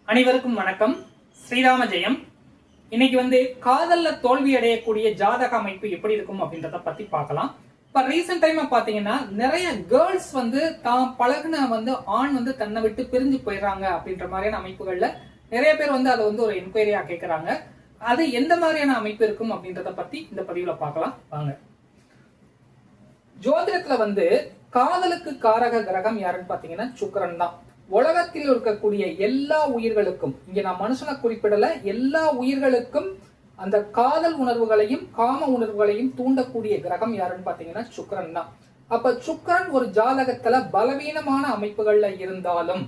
அனைவருக்கும் வணக்கம். ஸ்ரீராம ஜெயம். இன்னைக்கு காதல்ல தோல்வி அடையக்கூடிய ஜாதக அமைப்பு எப்படி இருக்கும் அப்படின்றத பத்தி பார்க்கலாம். இப்ப ரீசெண்ட் டைம் பாத்தீங்கன்னா நிறைய கேர்ள்ஸ் தான் பழகுன ஆண் தன்னை விட்டு பிரிஞ்சு போயிடுறாங்க அப்படின்ற மாதிரியான அமைப்புகள்ல நிறைய பேர் அதை ஒரு என்கொயரியா கேட்கறாங்க. அது எந்த மாதிரியான அமைப்பு இருக்கும் அப்படின்றத பத்தி இந்த பதிவுல பார்க்கலாம் வாங்க. ஜோதிடத்துல காதலுக்கு காரக கிரகம் யாருன்னு பாத்தீங்கன்னா சுக்கிரன் தான். உலகத்தில் இருக்கக்கூடிய எல்லா உயிர்களுக்கும், இங்க நான் மனுஷனை குறிப்பிடல, எல்லா உயிர்களுக்கும் அந்த காதல் உணர்வுகளையும் காம உணர்வுகளையும் தூண்டக்கூடிய கிரகம் யாருன்னு பாத்தீங்கன்னா சுக்கிரன் தான். அப்ப சுக்கிரன் ஒரு ஜாதகத்துல பலவீனமான அமைப்புகள்ல இருந்தாலும்,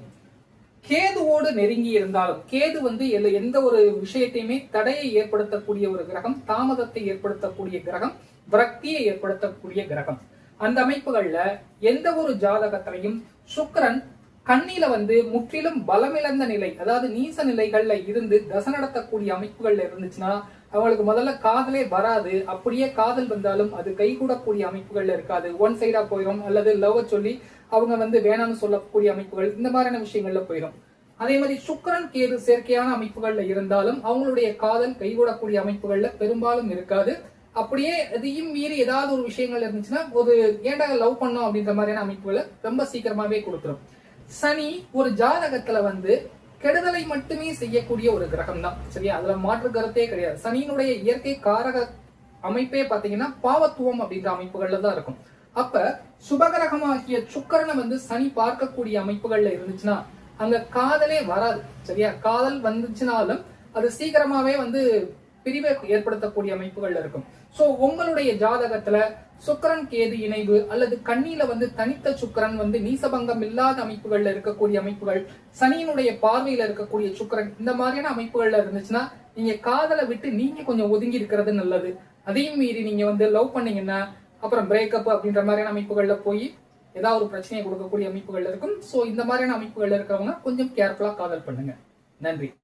கேதுவோடு நெருங்கி இருந்தாலும், கேது எந்த ஒரு விஷயத்தையுமே தடையை ஏற்படுத்தக்கூடிய ஒரு கிரகம், தாமதத்தை ஏற்படுத்தக்கூடிய கிரகம், விரக்தியை ஏற்படுத்தக்கூடிய கிரகம். அந்த அமைப்புகள்ல எந்த ஒரு ஜாதகத்திலையும் சுக்கிரன் கண்ணில முற்றிலும் பலமிழந்த நிலை, அதாவது நீச நிலைகள்ல இருந்து தசை நடத்தக்கூடிய அமைப்புகள்ல இருந்துச்சுன்னா அவங்களுக்கு முதல்ல காதலே வராது. அப்படியே காதல் வந்தாலும் அது கைகூடக்கூடிய அமைப்புகள்ல இருக்காது. ஒன் சைடா போயிடும், அல்லது லவ் சொல்லி அவங்க வேணாம்னு சொல்லக்கூடிய அமைப்புகள், இந்த மாதிரியான விஷயங்கள்ல போயிடும். அதே மாதிரி சுக்கிரன் கேது சேர்க்கையான அமைப்புகள்ல இருந்தாலும் அவங்களுடைய காதல் கைகூடக்கூடிய அமைப்புகள்ல பெரும்பாலும் இருக்காது. அப்படியே அதையும் மீறி ஏதாவது ஒரு விஷயங்கள் இருந்துச்சுன்னா ஒரு ஏண்டா லவ் பண்ணோம் அப்படின்ற மாதிரியான அமைப்புகளை ரொம்ப சீக்கிரமாவே கொடுத்துரும். சனி ஒரு ஜாதகத்துல கெடுதலை மட்டுமே செய்யக்கூடிய ஒரு கிரகம் தான், சரியா? அதுல மாற்று கருத்தே கிடையாது. சனியினுடைய இயற்கை காரக அமைப்பே பாத்தீங்கன்னா பாவத்துவம் அப்படின்ற அமைப்புகள்ல தான் இருக்கும். அப்ப சுபகிரகமாகிய சுக்கிரனை சனி பார்க்கக்கூடிய அமைப்புகள்ல இருந்துச்சுன்னா அங்க காதலே வராது, சரியா? காதல் வந்துச்சுனாலும் அது சீக்கிரமாவே பிரிவை ஏற்படுத்தக்கூடிய அமைப்புகள்ல இருக்கும். சோ உங்களுடைய ஜாதகத்துல சுக்கிரன் கேது இணைவு, அல்லது கண்ணில தனித்த சுக்கிரன் நீசபங்கம் இல்லாத அமைப்புகள்ல இருக்கக்கூடிய அமைப்புகள், சனியினுடைய பார்வையில இருக்கக்கூடிய சுக்கிரன், இந்த மாதிரியான அமைப்புகள்ல இருந்துச்சுன்னா நீங்க காதலை விட்டு நீங்க கொஞ்சம் ஒதுங்கி இருக்கிறது நல்லது. அதையும் மீறி நீங்க லவ் பண்ணீங்கன்னா அப்புறம் பிரேக்கப் அப்படின்ற மாதிரியான அமைப்புகள்ல போய் ஏதாவது ஒரு பிரச்சனையை கொடுக்கக்கூடிய அமைப்புகள்ல இருக்கும். சோ இந்த மாதிரியான அமைப்புகள்ல இருக்கிறவங்க கொஞ்சம் கேர்ஃபுல்லா காதல் பண்ணுங்க. நன்றி.